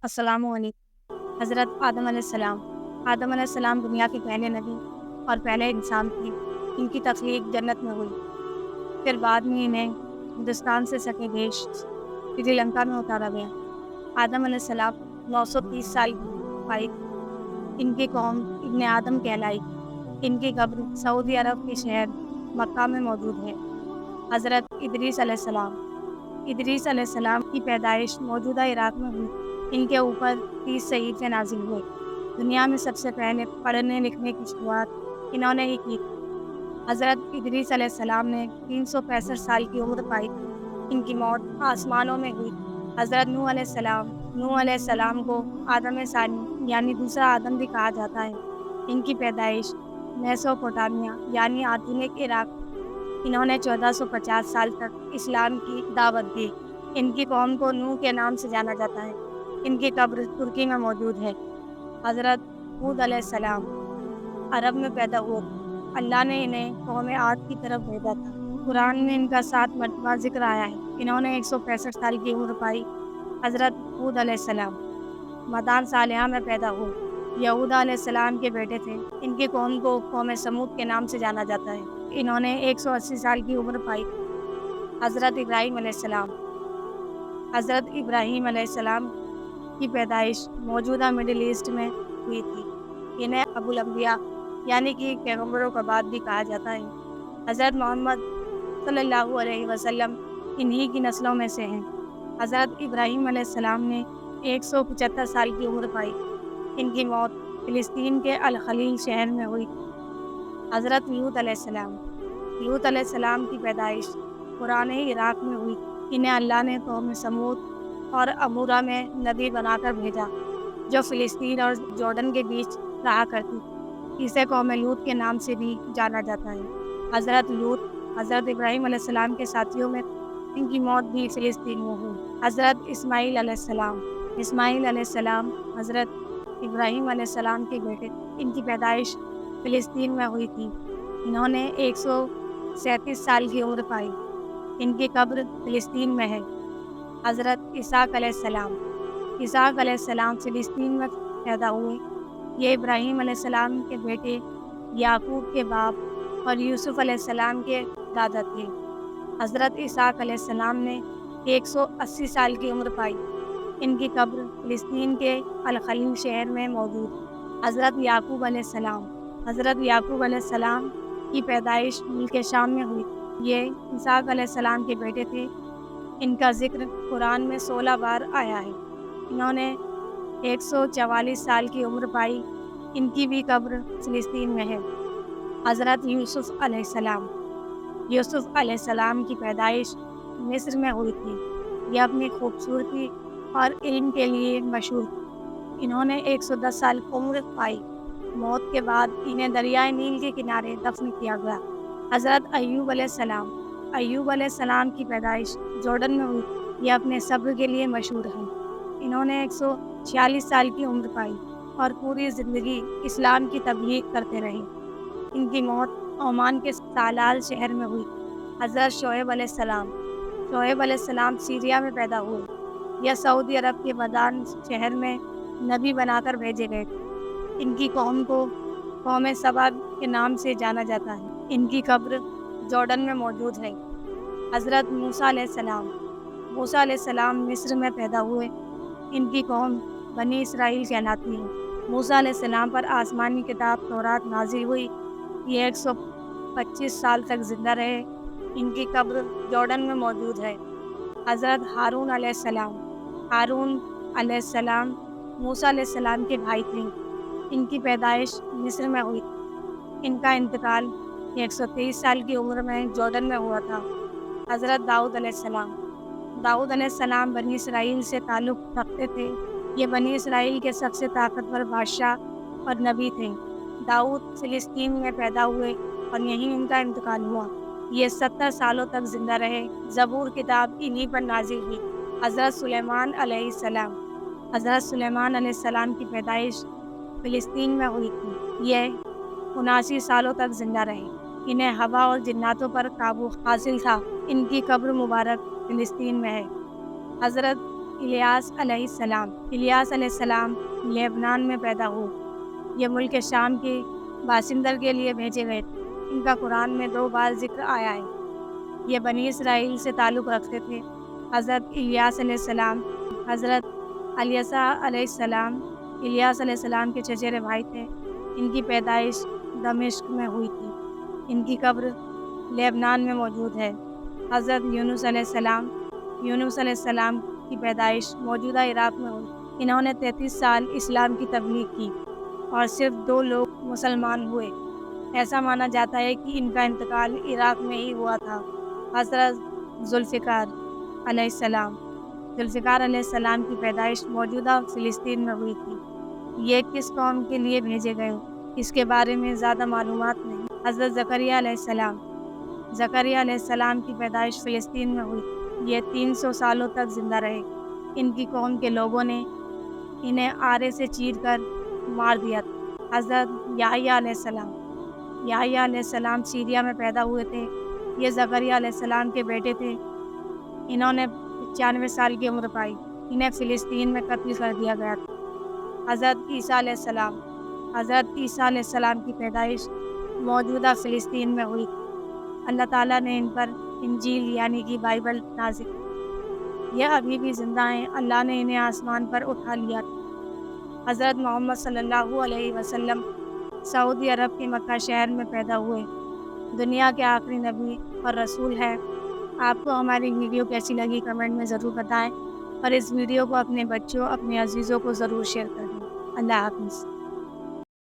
अस्सलामु अलैकुम। हज़रत आदम अलैहिस्सलाम दुनिया के पहले नबी और पहले इंसान थे। इनकी तख्लीक जन्नत में हुई। फिर बाद में इन्हें हिंदुस्तान से सटे देश श्रीलंका में उतारा गया। आदम अलैहिस्सलाम 930 साल की पाई। इनकी कौम इब्ने आदम कहलाई। इनकी कब्र सऊदी अरब के शहर मक्का में मौजूद है। हज़रत इदरीस अलैहिस्सलाम की पैदाइश मौजूदा इराक़ में हुई। इनके ऊपर 30 सहीफ़े नाज़िल हुए। दुनिया में सबसे पहले पढ़ने लिखने की शुरुआत इन्होंने ही की। हज़रत इदरीस अलैहिस्सलाम ने 365 साल की उम्र पाई। इनकी मौत आसमानों में हुई। हज़रत नूह अलैहिस्सलाम को आदम सानी यानी दूसरा आदम भी कहा जाता है। इनकी पैदाइश मेसोपोटामिया यानी आधुनिक इराक़। इन्होंने 1450 साल तक इस्लाम की दावत दी। इनकी कौम को नूह के नाम से जाना जाता है। इनकी कब्र तुर्की में मौजूद है। हज़रत हूद अलैहिस्सलाम अरब में पैदा हुए। अल्लाह ने इन्हें कौम आद की तरफ भेजा था। कुरान में इनका 7 मरतबा जिक्र आया है। इन्होंने 165 साल की उम्र पाई। हज़रत हूद अलैहिस्सलाम मदान सालिहा में पैदा हुए। यहूदा अलैहिस्सलाम के बेटे थे। इनकी कौम को कौम समूद के नाम से जाना जाता है। इन्होंने 180 साल की उम्र पाई। हज़रत इब्राहीम अलैहिस्सलाम की पैदाइश मौजूदा मिडिल ईस्ट में हुई थी। इन्हें अबुल अंबिया यानी कि पैगम्बरों का बाप भी कहा जाता है। हज़रत मोहम्मद सल्लल्लाहु अलैहि वसल्लम इन्हीं की नस्लों में से हैं। हज़रत इब्राहीम अलैहिस्सलाम ने 175 साल की उम्र पाई। इनकी मौत फ़िलिस्तीन के अल खलील शहर में हुई। हज़रत लूत अलैहिस्सलाम की पैदाइश पुराने इराक़ में हुई। इन्हें अल्लाह ने कौम समूद और अमूरा में नबी बनाकर भेजा, जो फ़िलिस्तीन और जॉर्डन के बीच रहा करती। इसे कौम लूत के नाम से भी जाना जाता है। हज़रत लूत हज़रत इब्राहीम अलैहिस्सलाम के साथियों में इनकी मौत भी फ़िलिस्तीन में हुई। हज़रत इस्माईल अलैहिस्सलाम हज़रत इब्राहीम अलैहिस्सलाम के बेटे। इनकी पैदाइश फ़िलिस्तीन में हुई थी। इन्होंने 137 साल की उम्र पाई। इनकी कब्र फ़िलिस्तीन में है। हज़रत इसहाक़ अलैहिस्सलाम फ़िलिस्तीन में पैदा हुए। ये इब्राहीम अलैहिस्सलाम के बेटे याकूब के बाप और यूसुफ़ अलैहिस्सलाम के दादा थे। हज़रत इसहाक़ अलैहिस्सलाम ने 180 साल की उम्र पाई। इनकी कब्र फ़िलिस्तीन के अल खलील शहर में मौजूद। हज़रत याकूब अलैहिस्सलाम की पैदाइश मुल्क शाम में हुई। ये इसहाक़ अलैहिस्सलाम के बेटे थे। इनका ज़िक्र कुरान में 16 बार आया है। इन्होंने 144 साल की उम्र पाई। इनकी भी कब्र फ़िलिस्तीन में है। हज़रत यूसुफ़ अलैहिस्सलाम की पैदाइश मिस्र में हुई थी। ये अपनी खूबसूरती और इल्म के लिए मशहूर थी। इन्होंने 110 साल की उम्र पाई। मौत के बाद इन्हें दरियाए नील के किनारे दफन किया गया। हज़रत अय्यूब अलैहिस्सलाम की पैदाइश जॉर्डन में हुई। ये अपने सब्र के लिए मशहूर हैं। इन्होंने 146 साल की उम्र पाई और पूरी ज़िंदगी इस्लाम की तबलीग करते रहे। इनकी मौत ओमान के सालाल शहर में हुई। हज़रत शोएब अलैहिस्सलाम सीरिया में पैदा हुए। यह सऊदी अरब के मदान शहर में नबी बनाकर भेजे गए। इनकी कौम को कौम सबा के नाम से जाना जाता है। इनकी कब्र जॉर्डन में मौजूद है। हज़रत मूसा अलैहिस्सलाम मिस्र में पैदा हुए। इनकी कौम बनी इसराइल कहलाती है। मूसा अलैहिस्सलाम पर आसमानी किताब तौरात नाज़िल हुई। ये 125 साल तक ज़िंदा रहे। इनकी कब्र जॉर्डन में मौजूद है। हज़रत हारून अलैहिस्सलाम मूसा अलैहिस्सलाम के भाई थे। इनकी पैदाइश मिस्र में हुई। इनका इंतकाल 123 साल की उम्र में जॉर्डन में हुआ था। हज़रत दाऊद अलैहिस्सलाम बनी इसराइल से ताल्लुक़ रखते थे। ये बनी इसराइल के सबसे ताकतवर बादशाह और नबी थे। दाऊद फ़िलिस्तीन में पैदा हुए और यहीं इनका इंतकाल हुआ। ये 70 सालों तक ज़िंदा रहे। ज़बूर किताब इन्हीं पर नाज़िल हुई। हज़रत सुलेमान अलैहिस्सलाम की पैदाइश फ़िलिस्तीन में हुई थी। ये 79 सालों तक ज़िंदा रहे। इन्हें हवा और जिन्नातों पर काबू हासिल था। इनकी कब्र मुबारक फ़िलिस्तीन में है। हज़रत الیاس علیہ السلام۔ الیاس علیہ السلام لبنان میں پیدا ہوئے۔ یہ ملک شام کے باشندوں کے لیے بھیجے گئے تھے۔ ان کا قرآن میں 2 بار ذکر آیا ہے۔ یہ بنی اسرائیل سے تعلق رکھتے تھے۔ حضرت الیاس علیہ السلام حضرت علیسیٰ علیہ السلام الیاس علیہ السلام کے چچیرے بھائی تھے۔ ان کی پیدائش دمشق میں ہوئی تھی۔ ان کی قبر لبنان میں موجود ہے۔ حضرت یونس علیہ السلام کی پیدائش موجودہ عراق میں ہوئی۔ انہوں نے 33 سال اسلام کی تبلیغ کی اور صرف 2 لوگ مسلمان ہوئے۔ ایسا مانا جاتا ہے کہ ان کا انتقال عراق میں ہی ہوا تھا۔ حضرت ذوالفقار علیہ السلام کی پیدائش موجودہ فلسطین میں ہوئی تھی۔ یہ کس قوم کے لیے بھیجے گئے اس کے بارے میں زیادہ معلومات نہیں۔ حضرت زکریا علیہ السلام کی پیدائش فلسطین میں ہوئی۔ یہ 300 سالوں تک زندہ رہے۔ ان کی قوم کے لوگوں نے انہیں آرے سے چیر کر مار دیا تھا۔ حضرت یحییٰ علیہ السلام سیریا میں پیدا ہوئے تھے۔ یہ زکریا علیہ السلام کے بیٹے تھے۔ انہوں نے 95 سال کی عمر پائی۔ انہیں فلسطین میں قتل کر دیا گیا تھا۔ حضرت عیسیٰ علیہ السلام کی پیدائش موجودہ فلسطین میں ہوئی تھی۔ اللہ تعالیٰ نے ان پر انجیل یعنی کہ بائبل نازل کی۔ یہ ابھی بھی زندہ ہیں۔ اللہ نے انہیں آسمان پر اٹھا لیا تھا۔ حضرت محمد صلی اللہ علیہ وسلم سعودی عرب کے مکہ شہر میں پیدا ہوئے۔ دنیا کے آخری نبی اور رسول ہے۔ آپ کو ہماری ویڈیو کیسی لگی کمنٹ میں ضرور بتائیں، اور اس ویڈیو کو اپنے بچوں اپنے عزیزوں کو ضرور شیئر کریں۔ اللہ حافظ۔